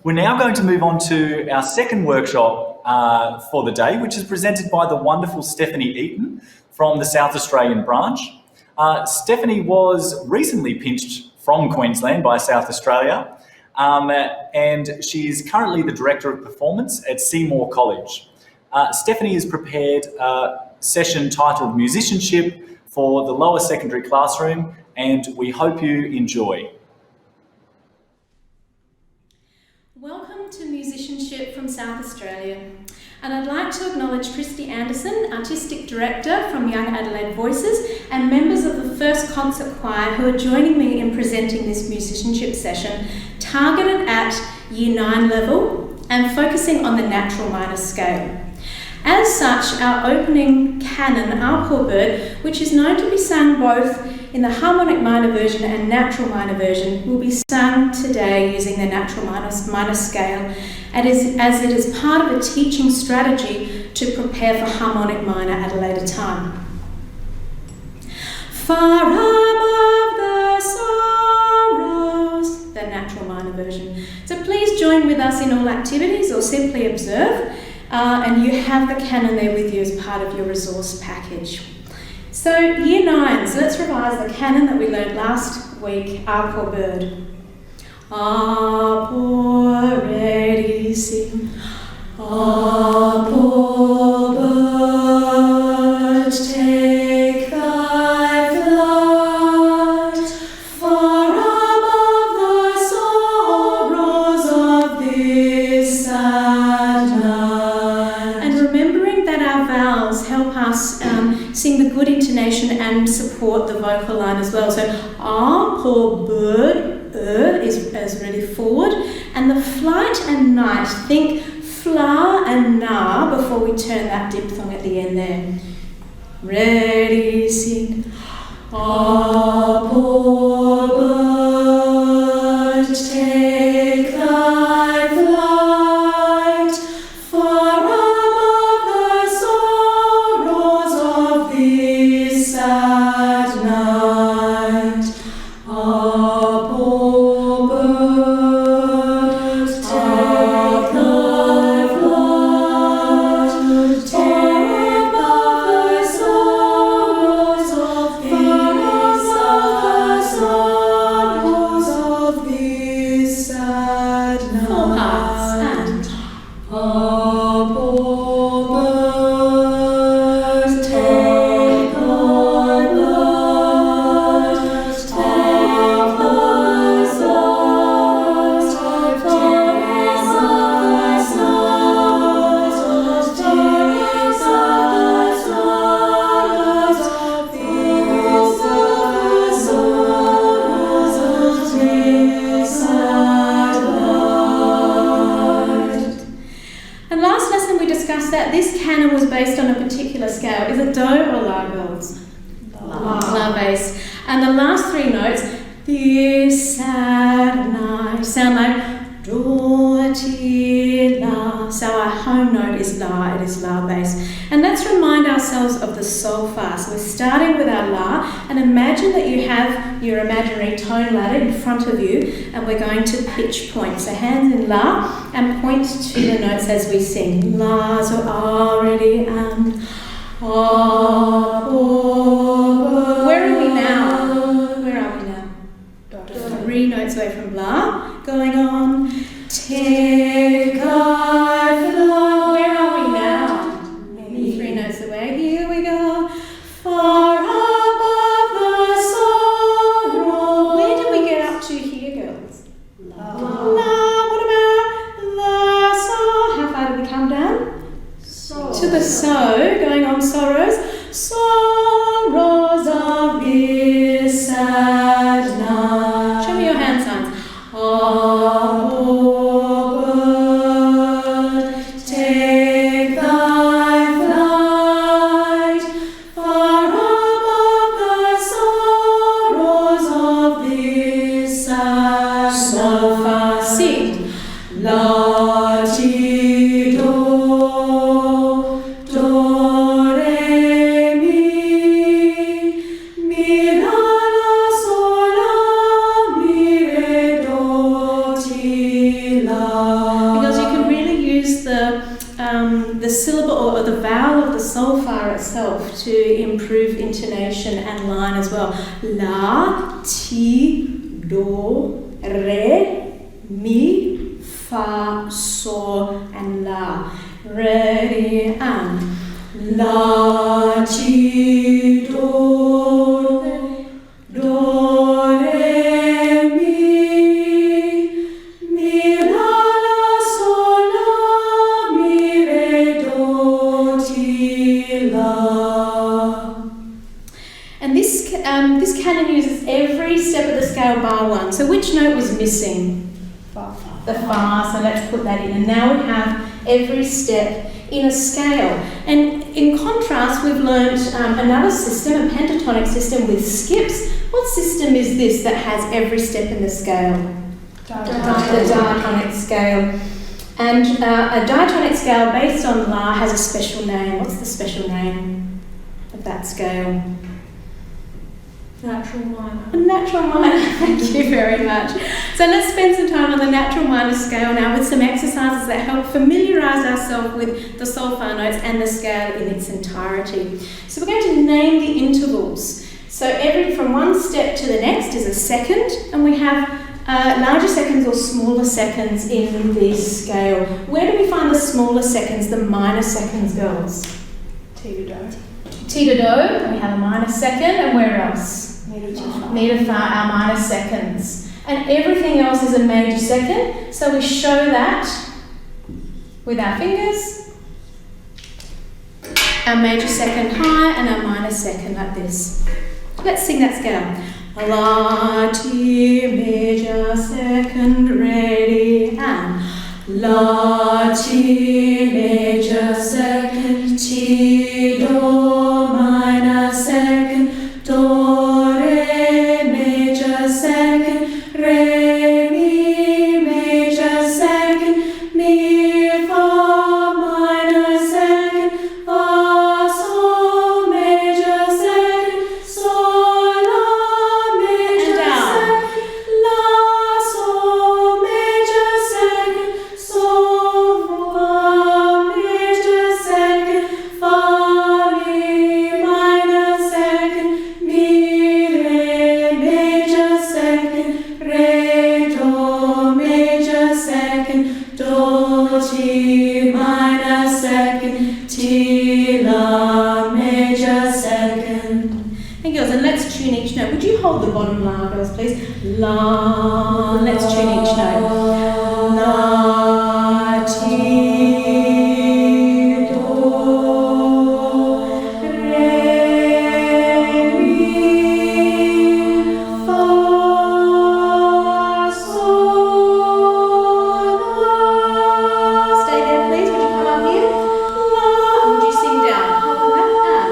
We're now going to move on to our second workshop for the day, which is presented by the wonderful Stephanie Eaton from the South Australian branch. Stephanie was recently pinched from Queensland by South Australia, and she is currently the Director of Performance at Seymour College. Stephanie has prepared a session titled Musicianship for the lower secondary classroom, and we hope you enjoy. Welcome to Musicianship from South Australia, and I'd like to acknowledge Christy Anderson, Artistic Director from Young Adelaide Voices, and members of the First Concert Choir who are joining me in presenting this musicianship session targeted at Year 9 level and focusing on the natural minor scale. As such, our opening canon, Our Poor Bird, which is known to be sung both in the harmonic minor version and natural minor version, will be sung today using the natural minor scale, as it is part of a teaching strategy to prepare for harmonic minor at a later time. Far above the sorrows, the natural minor version. So please join with us in all activities or simply observe, and you have the canon there with you as part of your resource package. So Year 9s, let's revise the canon that we learned last week, Our Poor Bird. Our poor ready sing, our poor bird, take thy flight, far above the sorrows of this sad night. And remembering that our vowels help us sing the good intonation and support the vocal line as well. So our poor bird, is really forward, and the flight and night, think fla and na before we turn that diphthong at the end there. Ready, sing, our poor bird, take thy flight, far above the sorrows of this sad night. Our poor bird, take thy flight, take thy sorrows of this sad night. 4 parts, and our poor bird, take thy flight, take thy sorrows, take thy sorrows of this sad night. And last lesson we discussed that this canon was based on a particular scale. Is it Do or La, girls? La bass. And the last 3 notes, this sad night, sound like do, ti, la. So our home note is La, it is La bass. And let's remind ourselves of the solfa. So we're starting with our La, and imagine that you have your imaginary tone ladder in front of you, and we're going to pitch point. So hands in La, and point to the notes as we sing. La, so already, and ah, where are we now? Where are we now? 3 notes away from La, going on. Take thy flight. Where are we now? Maybe 3 notes away. Here we go. Far above the sorrow. Where did we get up to here, girls? La. What about La, So? How far did we come down? So. To the So, going on sorrows. Sorrows of this sad night. Show me your hand signs. Our poor bird, take thy flight, far above the sorrows of this sad night. Sing. La, ti, do, do, re, mi, mi, la, sol, la, mi, re, do, ti, la. Because you can really use the syllable or the vowel of the solfa itself to improve intonation and line as well. La, ti, do, re, mi, fa, sol, and la. Ready and la, ti, do, re, mi, la, sol, la, mi, re, do, ti, la. And this canon uses every step of the scale bar one. So which note was missing? Fa. The fa, so let's put that in. And now we have every step in a scale. And in contrast, we've learnt another system, a pentatonic system with skips. What system is this that has every step in the scale? The diatonic scale. And a diatonic scale based on La has a special name. What's the special name of that scale? Natural minor. Natural minor, thank you very much. So let's spend some time on the natural minor scale now with some exercises that help familiarise ourselves with the solfa notes and the scale in its entirety. So we're going to name the intervals. So from one step to the next is a second, and we have larger seconds or smaller seconds in this scale. Where do we find the smaller seconds, the minor seconds, girls? Ti to do. Ti to do, we have a minor second, and where else? Mi to fa, our minor seconds. And everything else is a major second, so we show that with our fingers. Our major second high and our minor second like this. Let's sing that scale. La, ti, major second, ready, and La, ti, major second, ti, do, minor second, do, re, major second, re, mi, major second, mi, fa, minor second, fa, sol, major second, sol, la, major second, la, sol, major second, sol, fa, major second, fa, mi, minor second, mi, re, major second, re, do, major second, do, ti, minor second, ti, la, major second. Hey girls, and let's tune each note. Would you hold the bottom la, girls, please? La, let's tune each note. La, ti, do, re, mi, fa, sol, la. Stay there, please. Would you come up here? La. Would you sing down? Hold that.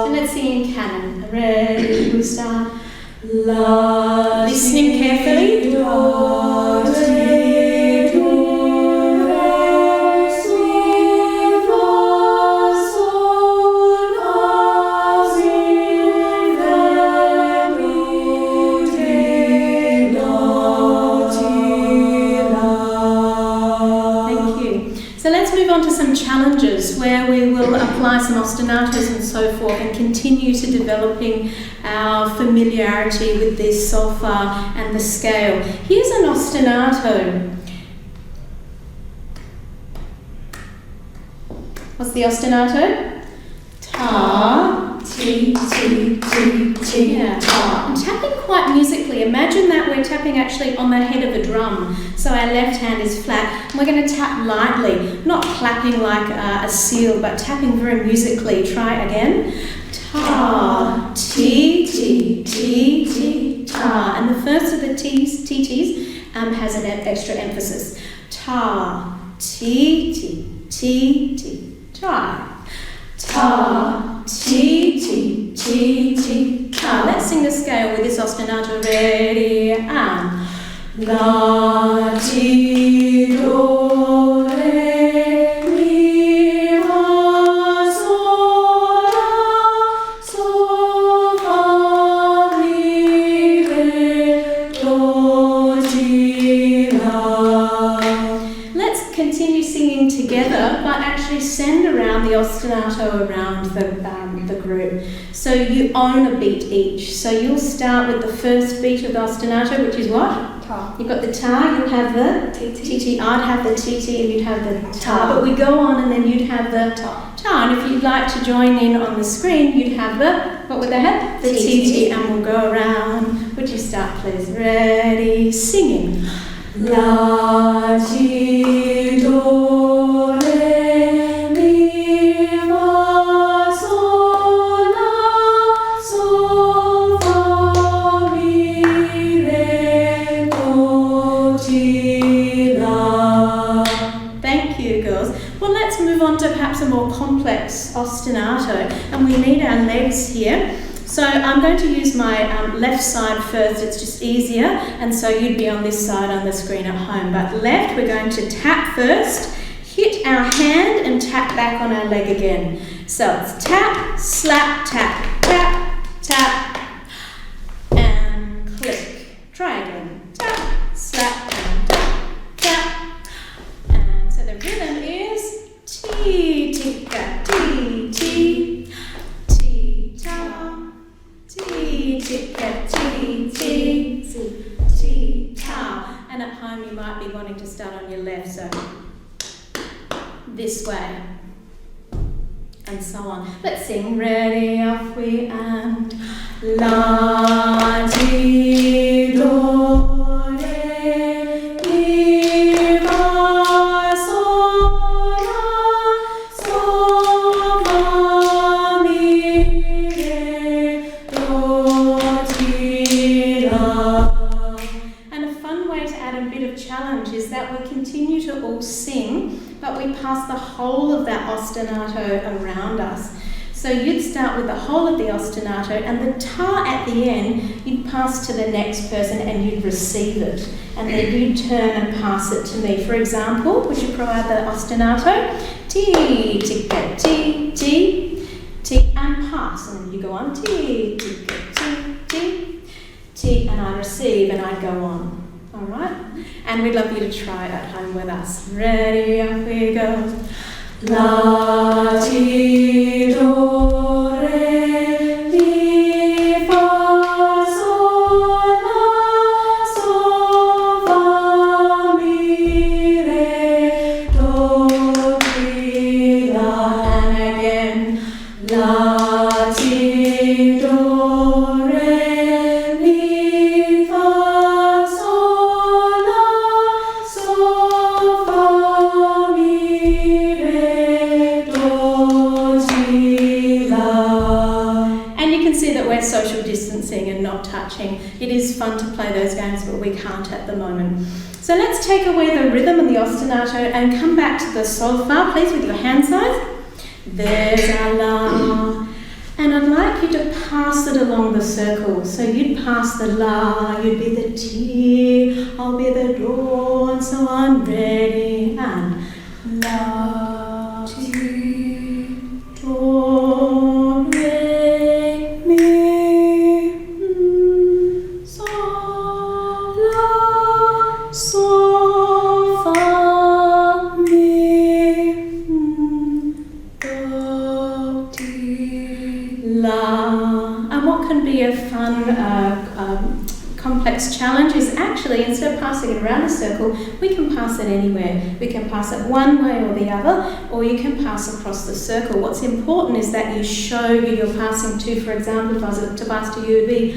And let's sing in canon. Ready, we start. La. Listening carefully. Do, ti, do, re, si, fa, sol, la, si, re, mi, ti, do, ti, la. Thank you. So let's move on to some challenges where we will apply some ostinatos and so forth and continue to developing our familiarity with this solfa and the scale. Here's an ostinato. What's the ostinato? Ta, ti, ti, ti, ti, yeah. Ta. I'm tapping quite musically. Imagine that we're tapping actually on the head of a drum. So our left hand is flat. And we're going to tap lightly, not clapping like a seal, but tapping very musically. Try again. Ta, ti, ti, ti, ti, ta. And the first of the TTs has an extra emphasis. Ta, ti, ti, ti, ti, ta. Ta, ti, ti, ti, ti, ta. Let's sing the scale with this ostinato. Ready, and La, ti, together, but actually send around the ostinato around the group. So you own a beat each. So you'll start with the first beat of the ostinato, which is what? Ta. You've got the ta, you'll have the TT. I'd have the TT and you'd have the ta. But we go on and then you'd have the ta. And if you'd like to join in on the screen, you'd have the, what would they have? The TT. And we'll go around. Would you start, please? Ready, singing. La, ti, do, re, mi, fa, sol, la, sol, fa, mi, re, do, ti, la. Thank you, girls. Well, let's move on to perhaps a more complex ostinato, and we need our legs here. So I'm going to use my left side first, it's just easier, and so you'd be on this side on the screen at home. But left, we're going to tap first, hit our hand and tap back on our leg again. So it's tap, slap, tap, tap, tap, and click. Try again. Tap, slap, tap, tap. And so the rhythm is ti, ticka, ti, ti, ti, ta. Ti, ticka, ti, ti, ti, ta. And at home you might be wanting to start on your left, so this way, and so on. Let's sing. Ready, off we and la, ti, do, re, mi, fa, sol, la, sol, fa, mi, re, do, ti, la. And a fun way to add a bit of challenge is that we continue to all sing, but we pass the whole of that ostinato around us. So you'd start with the whole of the ostinato, and the ta at the end, you'd pass to the next person and you'd receive it. And then you'd turn and pass it to me. For example, would you provide the ostinato? Ti, ticka, ti, ti, ti, and pass. And then you go on, ti, ticka, ti, ti, ti, and I receive, and I'd go on. All right? And we'd love you to try it at home with us. Ready, off we go. La, ti, do, re, mi, fa, sol, la, sol, fa, mi, re, do, ti, la. And again. La, ti, do, re, mi, fa, sol, la, sol, fa, mi, re, do, ti, la. And you can see that we're social distancing and not touching. It is fun to play those games, but we can't at the moment. So let's take away the rhythm and the ostinato and come back to the solfa, please, with your hand size. There's our la. And I'd like you to pass it along the circle. So you'd pass the la, you'd be the ti, I'll be the do, and so on. Ready, and la, ti, do, re, mi, sol, la, sol, fa, mi, do, ti, la. And what can be a fun complex challenge is actually, instead of passing it around a circle, we can pass it anywhere. We can pass it one way or the other, or you can pass across the circle. What's important is that you show who you're passing to. For example, if I was to pass to you, it would be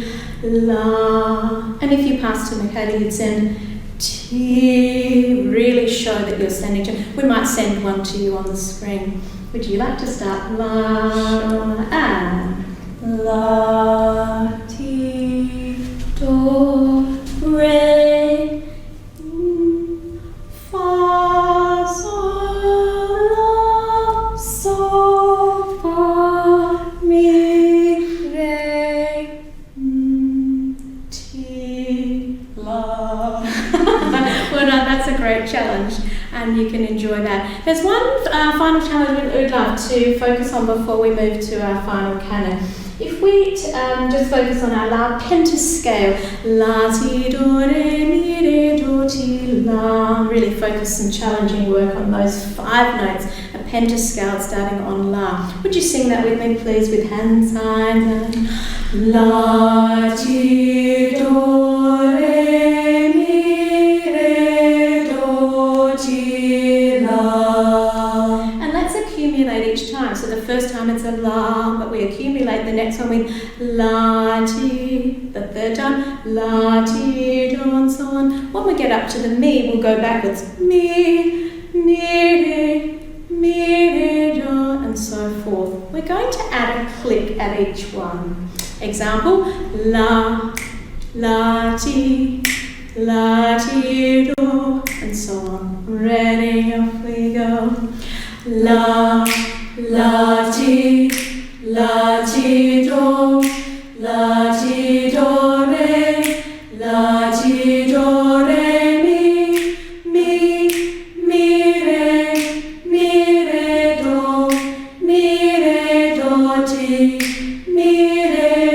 la. And if you pass to Michaela, you'd send ti. Really show that you're sending to. We might send one to you on the screen. Would you like to start? La, and la, ti, do, re, fa, sol, la, sol, fa, mi, re, ti, la. Well done, that's a great challenge. and you can enjoy that. There's one final challenge we'd love to focus on before we move to our final canon. If we just focus on our La pentascale, La, Ti, Do, Re, Mi, Re, Do, Ti, La, really focus some challenging work on those 5 notes, a pentascale starting on La. Would you sing that with me, please, with hand signs? La, Ti, Do, Re, Mi, Re, Do, Ti, La. And let's accumulate each time. So the first time it's a La, but we accumulate the next one with La, Ti. The third time, La, Ti, Do, and so on. When we get up to the Mi, we'll go backwards. Mi, Re, Do, and so forth. We're going to add a click at each one. Example, La, Ti, Do, and so on. Ready, off we go. La, Ti, Do, Do, Re, Do, Re, Mi, Re, Do, Ti,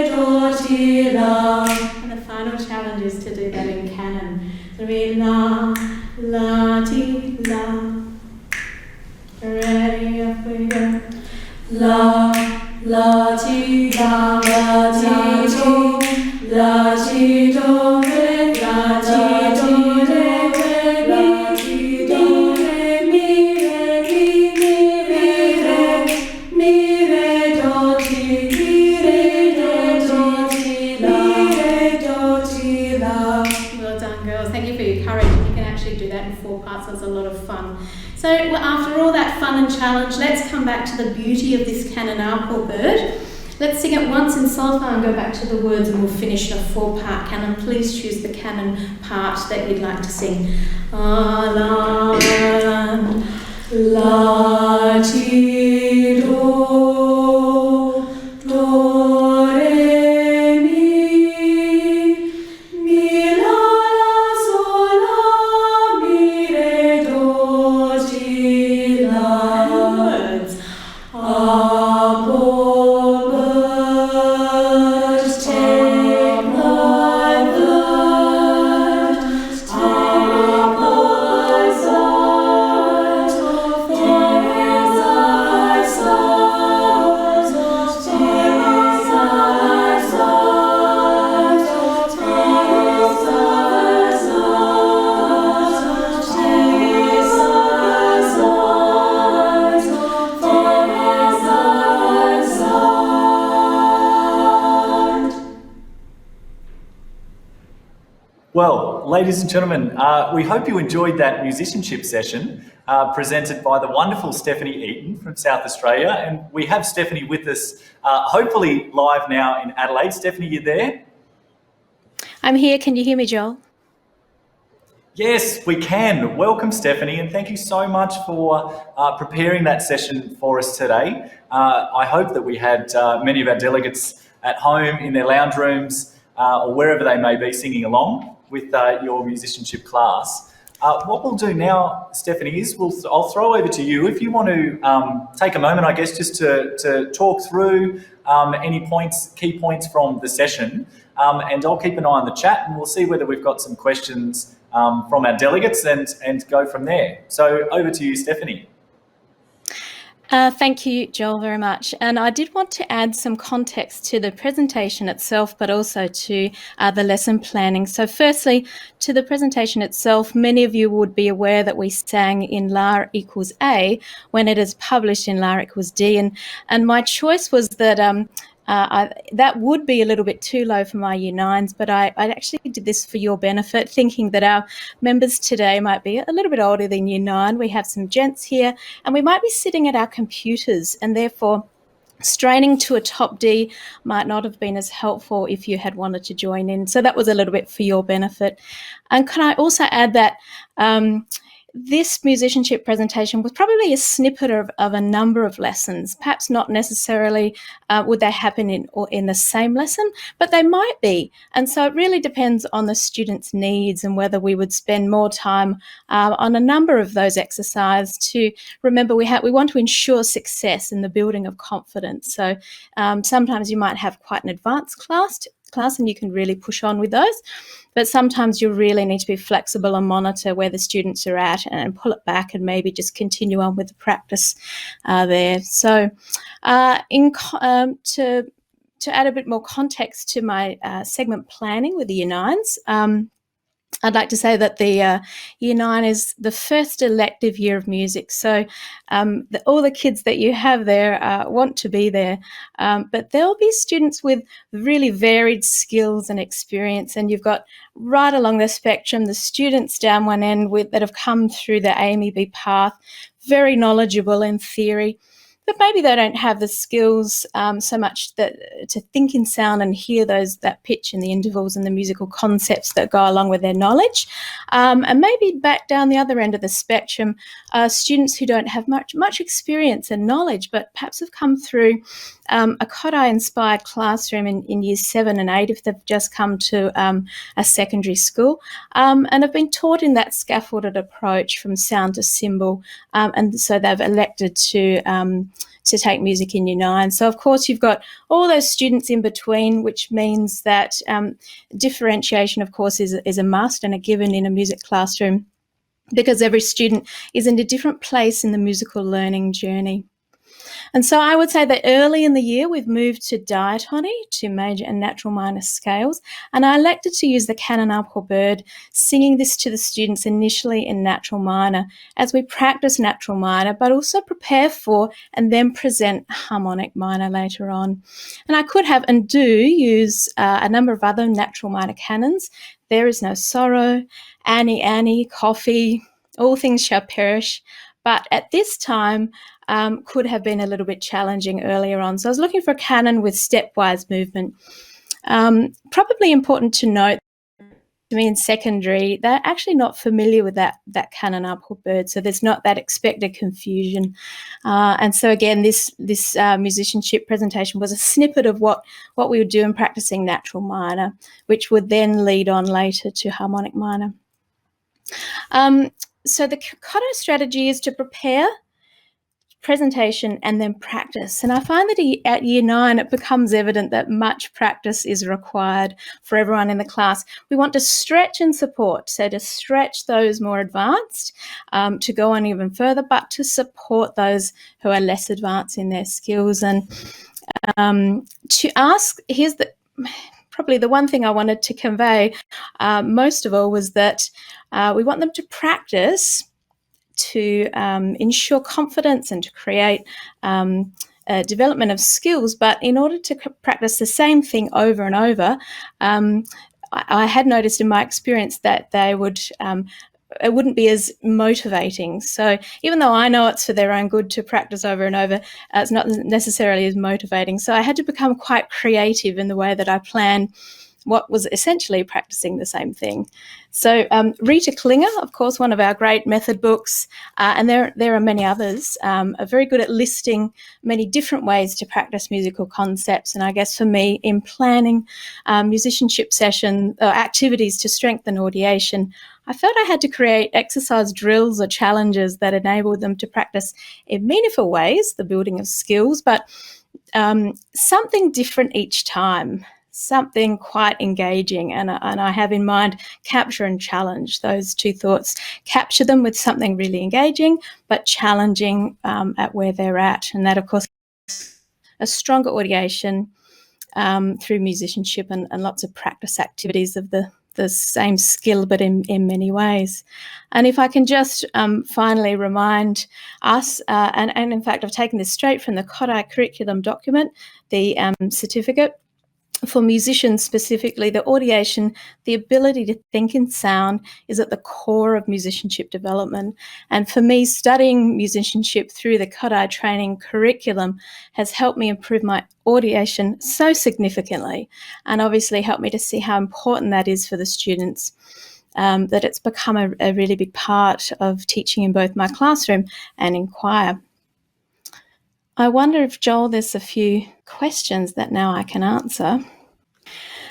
Do, Ti, La. And the final challenge is to do that in canon. So we La, Ti, La. Ready, off we go. La, Ti, Ti, Do, Re, Do, Re, Do, Re, Mi, Re, Do, Ti, La. Well done, girls. Thank you for your courage. You can actually do that in 4 parts. That's a lot of fun. So after all that fun and challenge, let's come back to the beauty of this canon, poor bird. Let's sing it once in solfa and go back to the words, and we'll finish in a 4-part canon. Please choose the canon part that you'd like to sing. La, Ti, Do, Re, Mi, La, Sol, La, Mi, Re, Do, Ti, La. And words. Poor bird, take my blood, take my sight, take thy sight, take thy sight, take thy sight, take thy Well, ladies and gentlemen, we hope you enjoyed that musicianship session presented by the wonderful Stephanie Eaton from South Australia. And we have Stephanie with us, hopefully live now in Adelaide. Stephanie, you there? I'm here. Can you hear me, Joel? Yes, we can. Welcome, Stephanie, and thank you so much for preparing that session for us today. I hope that we had many of our delegates at home in their lounge rooms or wherever they may be singing along with your musicianship class. What we'll do now, Stephanie, is I'll throw over to you. If you want to take a moment, I guess, just to talk through any key points from the session, and I'll keep an eye on the chat, and we'll see whether we've got some questions from our delegates and go from there. So over to you, Stephanie. Thank you, Joel, very much. And I did want to add some context to the presentation itself, but also to the lesson planning. So firstly, to the presentation itself, many of you would be aware that we sang in La equals A when it is published in La equals D. And my choice was that that would be a little bit too low for my Year 9s, but I actually did this for your benefit, thinking that our members today might be a little bit older than Year 9. We have some gents here, and we might be sitting at our computers, and therefore straining to a top D might not have been as helpful if you had wanted to join in. So that was a little bit for your benefit. And can I also add that this musicianship presentation was probably a snippet of a number of lessons. Perhaps not necessarily would they happen in the same lesson, but they might be. And so it really depends on the student's needs and whether we would spend more time on a number of those exercises to remember we want to ensure success in the building of confidence. So sometimes you might have quite an advanced class and you can really push on with those. But sometimes you really need to be flexible and monitor where the students are at and pull it back and maybe just continue on with the practice there. So to add a bit more context to my segment planning with the Year 9s, I'd like to say that the Year 9 is the first elective year of music. So all the kids that you have there want to be there. But there'll be students with really varied skills and experience. And you've got right along the spectrum, the students down one end that have come through the AMEB path, very knowledgeable in theory, but maybe they don't have the skills so much to think in sound and hear that pitch and the intervals and the musical concepts that go along with their knowledge. And maybe back down the other end of the spectrum, students who don't have much experience and knowledge, but perhaps have come through a Kodály-inspired classroom in years 7 and 8 if they've just come to a secondary school, and have been taught in that scaffolded approach from sound to symbol, and so they've elected to take music in Year 9. So of course you've got all those students in between, which means that differentiation of course is a must and a given in a music classroom, because every student is in a different place in the musical learning journey. And so I would say that early in the year, we've moved to diatony, to major and natural minor scales. And I elected to use the canon up or bird, singing this to the students initially in natural minor as we practice natural minor, but also prepare for and then present harmonic minor later on. And I could have and do use a number of other natural minor canons. There is no sorrow, Annie, Annie, coffee, all things shall perish. But at this time, could have been a little bit challenging earlier on. So I was looking for a canon with stepwise movement. Probably important to note, to me in secondary, they're actually not familiar with that canon up or bird, so there's not that expected confusion. And so again, this musicianship presentation was a snippet of what we would do in practicing natural minor, which would then lead on later to harmonic minor. So the Kodály strategy is to prepare, presentation, and then practice. And I find that at Year 9, it becomes evident that much practice is required for everyone in the class. We want to stretch and support, so to stretch those more advanced to go on even further, but to support those who are less advanced in their skills. And to ask, probably the one thing I wanted to convey most of all was that we want them to practice to ensure confidence and to create development of skills. But in order to practice the same thing over and over, I had noticed in my experience that it wouldn't be as motivating. So even though I know it's for their own good to practice over and over, it's not necessarily as motivating. So I had to become quite creative in the way that I planned what was essentially practicing the same thing. So Rita Klinger, of course, one of our great method books, and there are many others, are very good at listing many different ways to practice musical concepts. And I guess for me, in planning musicianship session activities to strengthen audiation, I felt I had to create exercise drills or challenges that enabled them to practice in meaningful ways, the building of skills, but something different each time. Something quite engaging, and I have in mind capture and challenge, those two thoughts. Capture them with something really engaging, but challenging at where they're at. And that, of course, a stronger audiation through musicianship and lots of practice activities of the same skill, but in many ways. And if I can just finally remind us, and in fact, I've taken this straight from the Kodály curriculum document, the certificate, for musicians specifically, the audiation, the ability to think in sound is at the core of musicianship development. And for me, studying musicianship through the Kodály training curriculum has helped me improve my audiation so significantly, and obviously helped me to see how important that is for the students. that it's become a really big part of teaching in both my classroom and in choir. I wonder if, Joel, there's a few questions that now I can answer.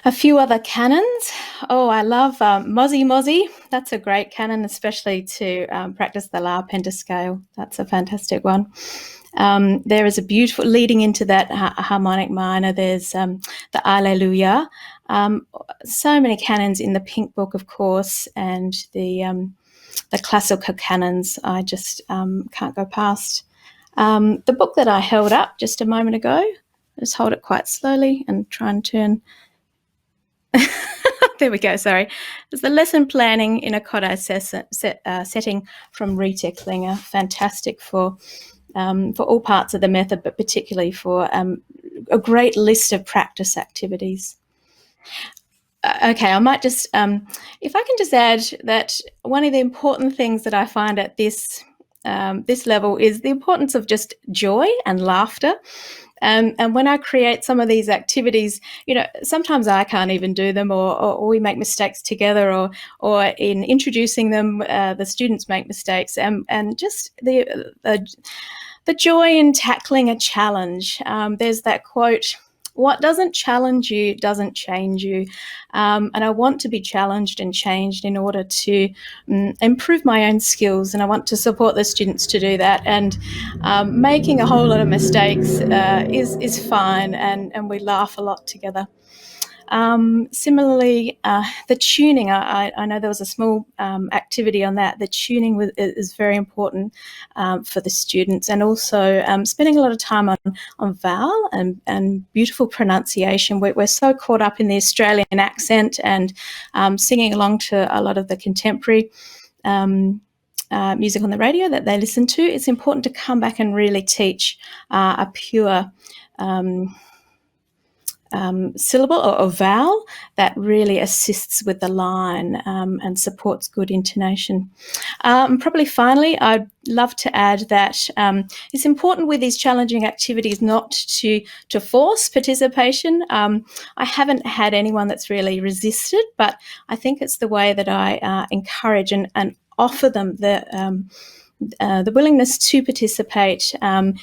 A few other canons. Oh, I love Mozzie Mozzie. That's a great canon, especially to practice the La pentascale. That's a fantastic one. There is a beautiful, leading into that harmonic minor, there's the Alleluia. So many canons in the Pink Book, of course, and the classical canons I just can't go past. The book that I held up just a moment ago, just hold it quite slowly and try and turn. There we go, sorry. It's the lesson planning in a Kodály setting from Rita Klinger. Fantastic for all parts of the method, but particularly for a great list of practice activities. Okay, I might just, if I can just add that one of the important things that I find at this level is the importance of just joy and laughter. And when I create some of these activities, sometimes I can't even do them, or we make mistakes together, or in introducing them, the students make mistakes, and just the joy in tackling a challenge. There's that quote, "What doesn't challenge you doesn't change you." And I want to be challenged and changed in order to improve my own skills, and I want to support the students to do that. And making a whole lot of mistakes is fine, and we laugh a lot together. Similarly, the tuning, I know there was a small activity on that. The tuning is very important for the students, and also spending a lot of time on vowel and beautiful pronunciation. We're so caught up in the Australian accent and singing along to a lot of the contemporary music on the radio that they listen to. It's important to come back and really teach a pure syllable or vowel that really assists with the line and supports good intonation. Probably finally, I'd love to add that it's important with these challenging activities not to force participation. I haven't had anyone that's really resisted, but I think it's the way that I encourage and offer them the willingness to participate.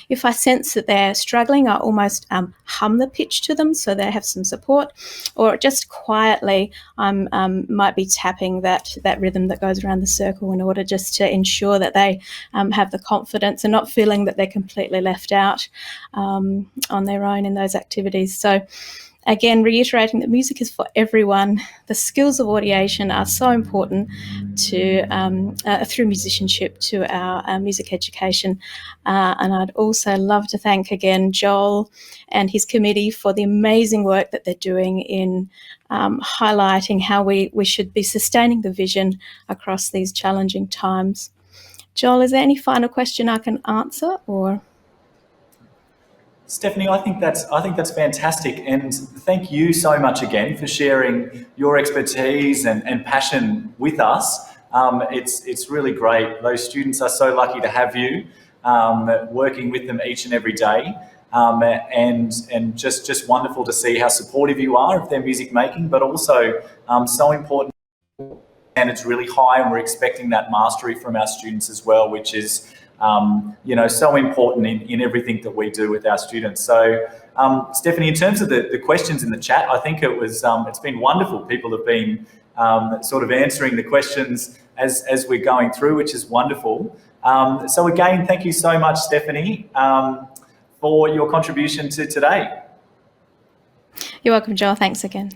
If I sense that they're struggling, I almost hum the pitch to them so they have some support, or just quietly might be tapping that rhythm that goes around the circle in order just to ensure that they have the confidence and not feeling that they're completely left out on their own in those activities. So again, reiterating that music is for everyone. The skills of audiation are so important to through musicianship to our music education. And I'd also love to thank again Joel and his committee for the amazing work that they're doing in highlighting how we should be sustaining the vision across these challenging times. Joel, is there any final question I can answer, or? Stephanie, I think that's fantastic, and thank you so much again for sharing your expertise and passion with us. It's really great. Those students are so lucky to have you working with them each and every day, and just wonderful to see how supportive you are of their music making, but also so important. And it's really high, and we're expecting that mastery from our students as well, which is so important in everything that we do with our students. So, Stephanie, in terms of the questions in the chat, I think it's been wonderful. People have been sort of answering the questions as we're going through, which is wonderful. So again, thank you so much, Stephanie, for your contribution to today. You're welcome, Joel. Thanks again.